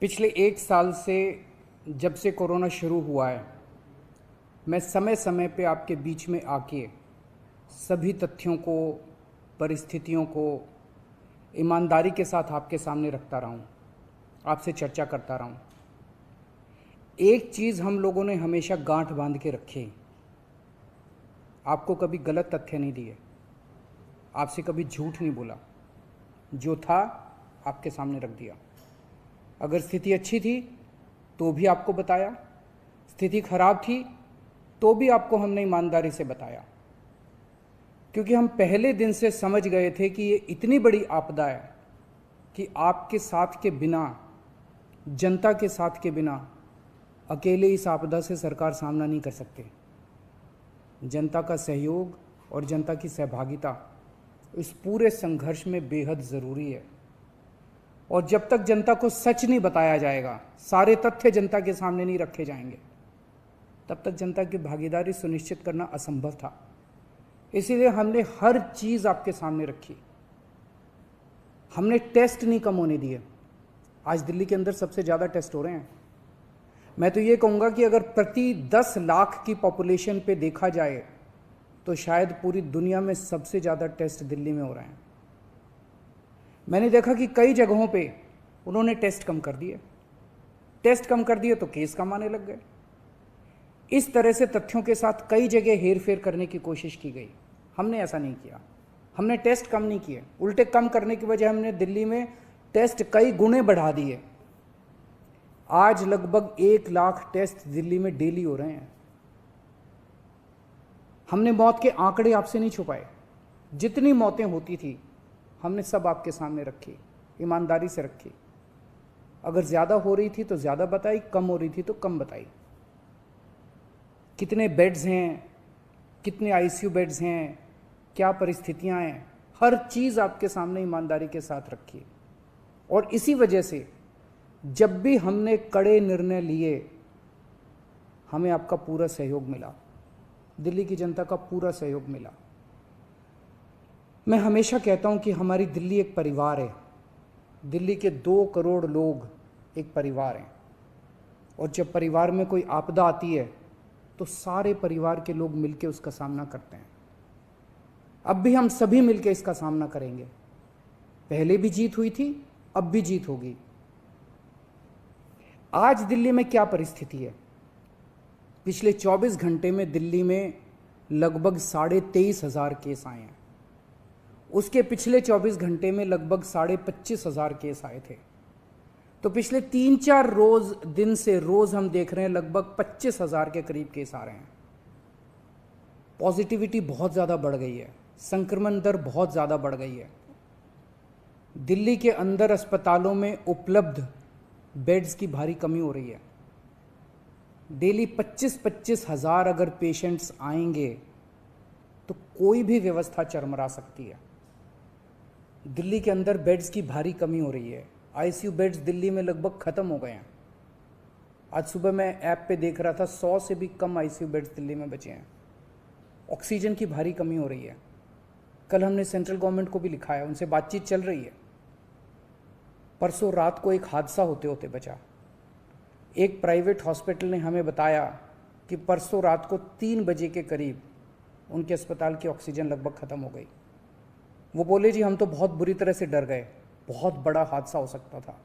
पिछले 1 साल से जब से कोरोना शुरू हुआ है, मैं समय समय पे आपके बीच में आके सभी तथ्यों को, परिस्थितियों को ईमानदारी के साथ आपके सामने रखता रहा हूँ, आपसे चर्चा करता रहा हूँ। एक चीज़ हम लोगों ने हमेशा गांठ बांध के रखी, आपको कभी गलत तथ्य नहीं दिए, आपसे कभी झूठ नहीं बोला, जो था आपके सामने रख दिया। अगर स्थिति अच्छी थी तो भी आपको बताया, स्थिति खराब थी तो भी आपको हमने ईमानदारी से बताया, क्योंकि हम पहले दिन से समझ गए थे कि ये इतनी बड़ी आपदा है कि आपके साथ के बिना, जनता के साथ के बिना अकेले इस आपदा से सरकार सामना नहीं कर सकते। जनता का सहयोग और जनता की सहभागिता इस पूरे संघर्ष में बेहद ज़रूरी है। और जब तक जनता को सच नहीं बताया जाएगा, सारे तथ्य जनता के सामने नहीं रखे जाएंगे, तब तक जनता की भागीदारी सुनिश्चित करना असंभव था। इसीलिए हमने हर चीज़ आपके सामने रखी। हमने टेस्ट नहीं कम होने दिए। आज दिल्ली के अंदर सबसे ज़्यादा टेस्ट हो रहे हैं। मैं तो ये कहूँगा कि अगर प्रति 10 लाख की पॉपुलेशन पे देखा जाए तो शायद पूरी दुनिया में सबसे ज़्यादा टेस्ट दिल्ली में हो रहे हैं। मैंने देखा कि कई जगहों पे उन्होंने टेस्ट कम कर दिए। टेस्ट कम कर दिए तो केस कम आने लग गए। इस तरह से तथ्यों के साथ कई जगह हेरफेर करने की कोशिश की गई। हमने ऐसा नहीं किया। हमने टेस्ट कम नहीं किए, उल्टे कम करने की वजह हमने दिल्ली में टेस्ट कई गुने बढ़ा दिए। आज लगभग 1 लाख टेस्ट दिल्ली में डेली हो रहे हैं। हमने मौत के आंकड़े आपसे नहीं छुपाए। जितनी मौतें होती थी हमने सब आपके सामने रखी, ईमानदारी से रखी। अगर ज़्यादा हो रही थी तो ज़्यादा बताई, कम हो रही थी तो कम बताई। कितने बेड्स हैं, कितने आईसीयू बेड्स हैं, क्या परिस्थितियां हैं, हर चीज़ आपके सामने ईमानदारी के साथ रखी। और इसी वजह से जब भी हमने कड़े निर्णय लिए, हमें आपका पूरा सहयोग मिला, दिल्ली की जनता का पूरा सहयोग मिला। मैं हमेशा कहता हूं कि हमारी दिल्ली एक परिवार है। दिल्ली के 2 करोड़ लोग एक परिवार हैं। और जब परिवार में कोई आपदा आती है तो सारे परिवार के लोग मिलकर उसका सामना करते हैं। अब भी हम सभी मिलकर इसका सामना करेंगे। पहले भी जीत हुई थी, अब भी जीत होगी। आज दिल्ली में क्या परिस्थिति है? पिछले 24 घंटे में दिल्ली में लगभग 23,500 केस आए हैं। उसके पिछले 24 घंटे में लगभग 25,500 केस आए थे। तो पिछले 3-4 दिन से रोज हम देख रहे हैं लगभग 25,000 के करीब केस आ रहे हैं। पॉजिटिविटी बहुत ज़्यादा बढ़ गई है, संक्रमण दर बहुत ज़्यादा बढ़ गई है। दिल्ली के अंदर अस्पतालों में उपलब्ध बेड्स की भारी कमी हो रही है। डेली 25-25 हज़ार अगर पेशेंट्स आएंगे तो कोई भी व्यवस्था चरमरा सकती है। दिल्ली के अंदर बेड्स की भारी कमी हो रही है। आईसीयू बेड्स दिल्ली में लगभग ख़त्म हो गए हैं। आज सुबह मैं ऐप पे देख रहा था 100 से भी कम आईसीयू बेड्स दिल्ली में बचे हैं। ऑक्सीजन की भारी कमी हो रही है। कल हमने सेंट्रल गवर्नमेंट को भी लिखा है, उनसे बातचीत चल रही है। परसों रात को एक हादसा होते होते बचा। एक प्राइवेट हॉस्पिटल ने हमें बताया कि परसों रात को 3 बजे के करीब उनके अस्पताल की ऑक्सीजन लगभग ख़त्म हो गई। वो बोले जी हम तो बहुत बुरी तरह से डर गए, बहुत बड़ा हादसा हो सकता था।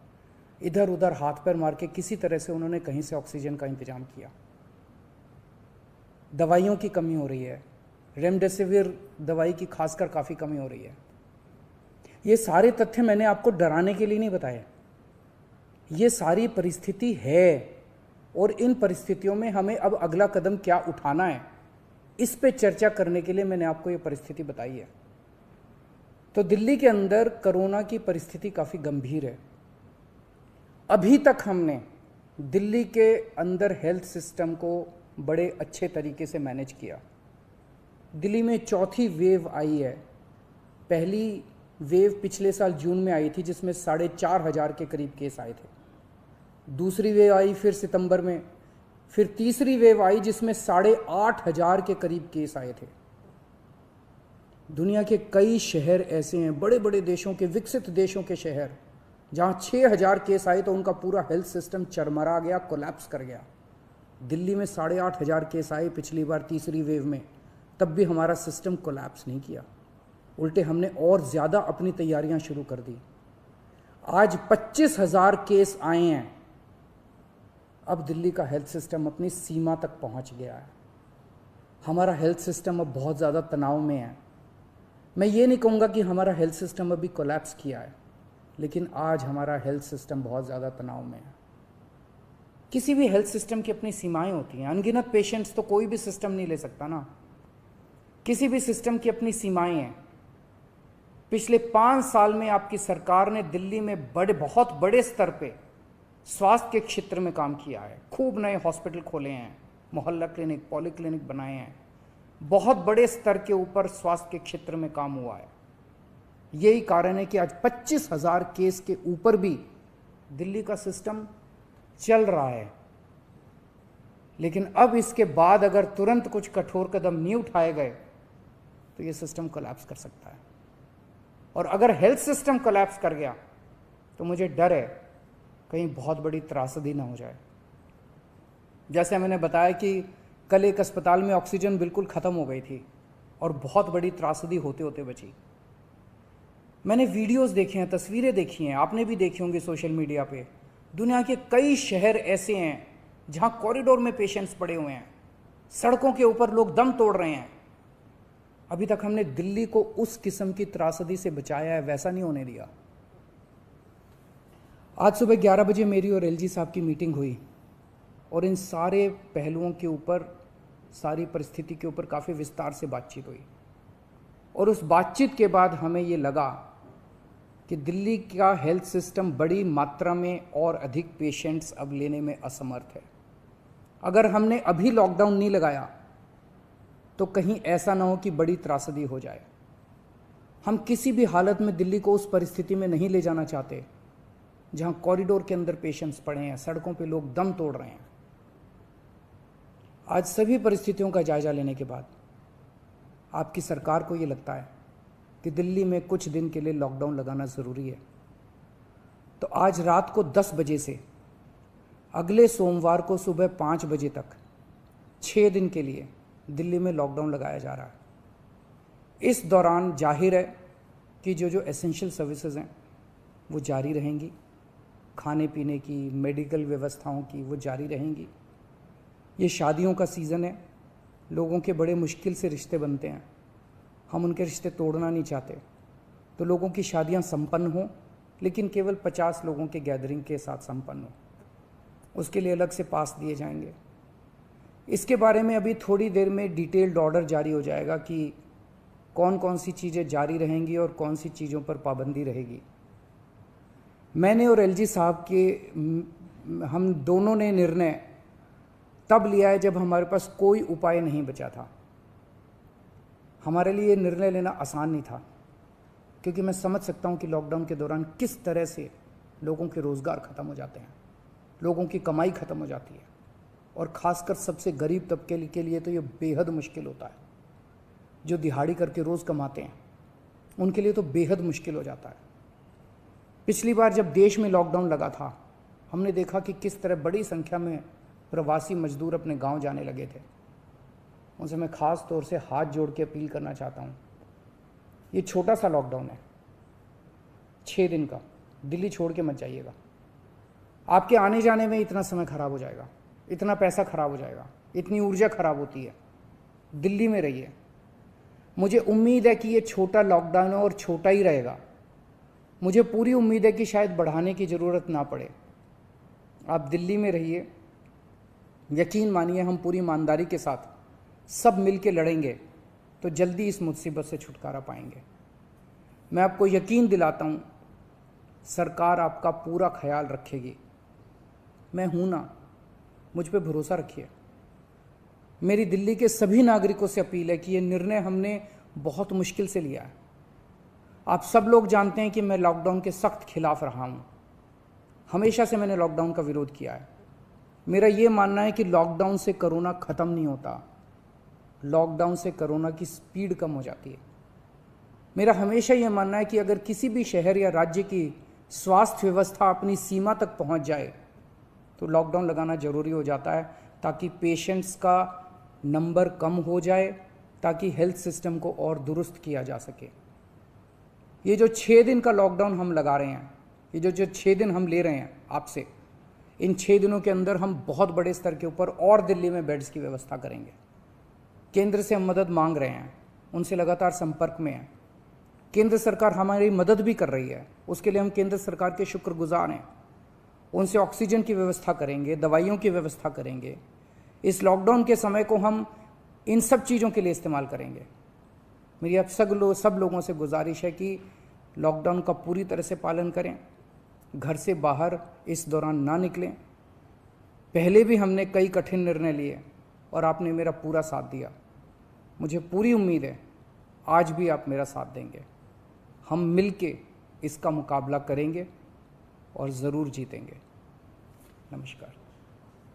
इधर उधर हाथ पैर मार के किसी तरह से उन्होंने कहीं से ऑक्सीजन का इंतजाम किया। दवाइयों की कमी हो रही है, रेमडेसिविर दवाई की खासकर काफ़ी कमी हो रही है। ये सारे तथ्य मैंने आपको डराने के लिए नहीं बताए। ये सारी परिस्थिति है और इन परिस्थितियों में हमें अब अगला कदम क्या उठाना है, इस पे चर्चा करने के लिए मैंने आपको ये परिस्थिति बताई है। तो दिल्ली के अंदर कोरोना की परिस्थिति काफ़ी गंभीर है। अभी तक हमने दिल्ली के अंदर हेल्थ सिस्टम को बड़े अच्छे तरीके से मैनेज किया। दिल्ली में 4थी वेव आई है। पहली वेव पिछले साल जून में आई थी जिसमें 4,500 के करीब केस आए थे। दूसरी वेव आई फिर सितंबर में, फिर तीसरी वेव आई जिसमें 8,500 के करीब केस आए थे। दुनिया के कई शहर ऐसे हैं, बड़े बड़े देशों के, विकसित देशों के शहर, जहाँ 6,000 केस आए तो उनका पूरा हेल्थ सिस्टम चरमरा गया, कोलैप्स कर गया। दिल्ली में 8,500 केस आए पिछली बार तीसरी वेव में, तब भी हमारा सिस्टम कोलैप्स नहीं किया, उल्टे हमने और ज़्यादा अपनी तैयारियां शुरू कर दी। आज 25,000 केस आए हैं। अब दिल्ली का हेल्थ सिस्टम अपनी सीमा तक पहुंच गया है। हमारा हेल्थ सिस्टम अब बहुत ज़्यादा तनाव में है। मैं ये नहीं कहूँगा कि हमारा हेल्थ सिस्टम अभी कोलैप्स किया है, लेकिन आज हमारा हेल्थ सिस्टम बहुत ज़्यादा तनाव में है। किसी भी हेल्थ सिस्टम की अपनी सीमाएं होती हैं। अनगिनत पेशेंट्स तो कोई भी सिस्टम नहीं ले सकता ना। किसी भी सिस्टम की अपनी सीमाएं हैं। पिछले 5 साल में आपकी सरकार ने दिल्ली में बहुत बड़े स्तर पे स्वास्थ्य के क्षेत्र में काम किया है। खूब नए हॉस्पिटल खोले हैं, मोहल्ला क्लिनिक, पॉली क्लिनिक बनाए हैं। बहुत बड़े स्तर के ऊपर स्वास्थ्य के क्षेत्र में काम हुआ है। यही कारण है कि आज 25,000 केस के ऊपर भी दिल्ली का सिस्टम चल रहा है। लेकिन अब इसके बाद अगर तुरंत कुछ कठोर कदम नहीं उठाए गए तो ये सिस्टम कोलैप्स कर सकता है। और अगर हेल्थ सिस्टम कोलैप्स कर गया तो मुझे डर है कहीं बहुत बड़ी त्रासदी ना हो जाए। जैसे मैंने बताया कि कल एक अस्पताल में ऑक्सीजन बिल्कुल ख़त्म हो गई थी और बहुत बड़ी त्रासदी होते होते बची। मैंने वीडियोस देखे हैं, तस्वीरें देखी हैं, आपने भी देखी होंगी सोशल मीडिया पे। दुनिया के कई शहर ऐसे हैं जहां कॉरिडोर में पेशेंट्स पड़े हुए हैं, सड़कों के ऊपर लोग दम तोड़ रहे हैं। अभी तक हमने दिल्ली को उस किस्म की त्रासदी से बचाया है, वैसा नहीं होने दिया। आज सुबह 11 बजे मेरी और एलजी साहब की मीटिंग हुई और इन सारे पहलुओं के ऊपर, सारी परिस्थिति के ऊपर काफ़ी विस्तार से बातचीत हुई। और उस बातचीत के बाद हमें ये लगा कि दिल्ली का हेल्थ सिस्टम बड़ी मात्रा में और अधिक पेशेंट्स अब लेने में असमर्थ है। अगर हमने अभी लॉकडाउन नहीं लगाया तो कहीं ऐसा ना हो कि बड़ी त्रासदी हो जाए। हम किसी भी हालत में दिल्ली को उस परिस्थिति में नहीं ले जाना चाहते जहां कॉरिडोर के अंदर पेशेंट्स पड़े हैं, सड़कों पे लोग दम तोड़ रहे हैं। आज सभी परिस्थितियों का जायजा लेने के बाद आपकी सरकार को ये लगता है कि दिल्ली में कुछ दिन के लिए लॉकडाउन लगाना ज़रूरी है, तो आज रात को 10 बजे से अगले सोमवार को सुबह 5 बजे तक 6 दिन के लिए दिल्ली में लॉकडाउन लगाया जा रहा है। इस दौरान जाहिर है कि जो एसेंशियल सर्विसेज हैं वो जारी रहेंगी, खाने पीने की, मेडिकल व्यवस्थाओं की वो जारी रहेंगी। ये शादियों का सीज़न है, लोगों के बड़े मुश्किल से रिश्ते बनते हैं, हम उनके रिश्ते तोड़ना नहीं चाहते, तो लोगों की शादियां संपन्न हों, लेकिन केवल 50 लोगों के गैदरिंग के साथ संपन्न हो। उसके लिए अलग से पास दिए जाएंगे। इसके बारे में अभी थोड़ी देर में डिटेल्ड ऑर्डर जारी हो जाएगा कि कौन कौन सी चीज़ें जारी रहेंगी और कौन सी चीज़ों पर पाबंदी रहेगी। मैंने और एलजी साहब के हम दोनों ने निर्णय तब लिया है जब हमारे पास कोई उपाय नहीं बचा था। हमारे लिए निर्णय लेना आसान नहीं था, क्योंकि मैं समझ सकता हूं कि लॉकडाउन के दौरान किस तरह से लोगों के रोज़गार ख़त्म हो जाते हैं, लोगों की कमाई ख़त्म हो जाती है, और ख़ासकर सबसे गरीब तबके के लिए तो ये बेहद मुश्किल होता है। जो दिहाड़ी करके रोज़ कमाते हैं उनके लिए तो बेहद मुश्किल हो जाता है। पिछली बार जब देश में लॉकडाउन लगा था, हमने देखा कि किस तरह बड़ी संख्या में प्रवासी मजदूर अपने गांव जाने लगे थे। उनसे मैं ख़ास तौर से हाथ जोड़ के अपील करना चाहता हूँ, ये छोटा सा लॉकडाउन है, 6 दिन का, दिल्ली छोड़ के मत जाइएगा। आपके आने जाने में इतना समय खराब हो जाएगा, इतना पैसा खराब हो जाएगा, इतनी ऊर्जा खराब होती है। दिल्ली में रहिए। मुझे उम्मीद है कि ये छोटा लॉकडाउन है और छोटा ही रहेगा। मुझे पूरी उम्मीद है कि शायद बढ़ाने की ज़रूरत ना पड़े। आप दिल्ली में रहिए। यकीन मानिए, हम पूरी ईमानदारी के साथ सब मिल के लड़ेंगे तो जल्दी इस मुसीबत से छुटकारा पाएंगे। मैं आपको यकीन दिलाता हूँ, सरकार आपका पूरा ख्याल रखेगी। मैं हूँ ना, मुझ पे भरोसा रखिए। मेरी दिल्ली के सभी नागरिकों से अपील है कि ये निर्णय हमने बहुत मुश्किल से लिया है। आप सब लोग जानते हैं कि मैं लॉकडाउन के सख्त खिलाफ रहा हूँ। हमेशा से मैंने लॉकडाउन का विरोध किया है। मेरा ये मानना है कि लॉकडाउन से कोरोना ख़त्म नहीं होता, लॉकडाउन से कोरोना की स्पीड कम हो जाती है। मेरा हमेशा ये मानना है कि अगर किसी भी शहर या राज्य की स्वास्थ्य व्यवस्था अपनी सीमा तक पहुंच जाए तो लॉकडाउन लगाना जरूरी हो जाता है, ताकि पेशेंट्स का नंबर कम हो जाए, ताकि हेल्थ सिस्टम को और दुरुस्त किया जा सके। ये जो 6 दिन का लॉकडाउन हम लगा रहे हैं, ये जो 6 दिन हम ले रहे हैं आपसे, इन 6 दिनों के अंदर हम बहुत बड़े स्तर के ऊपर और दिल्ली में बेड्स की व्यवस्था करेंगे। केंद्र से हम मदद मांग रहे हैं, उनसे लगातार संपर्क में हैं। केंद्र सरकार हमारी मदद भी कर रही है, उसके लिए हम केंद्र सरकार के शुक्रगुजार हैं। उनसे ऑक्सीजन की व्यवस्था करेंगे, दवाइयों की व्यवस्था करेंगे। इस लॉकडाउन के समय को हम इन सब चीज़ों के लिए इस्तेमाल करेंगे। मेरी अब सब लोगों से गुजारिश है कि लॉकडाउन का पूरी तरह से पालन करें, घर से बाहर इस दौरान ना निकलें। पहले भी हमने कई कठिन निर्णय लिए और आपने मेरा पूरा साथ दिया। मुझे पूरी उम्मीद है आज भी आप मेरा साथ देंगे। हम मिलके इसका मुकाबला करेंगे और ज़रूर जीतेंगे। नमस्कार।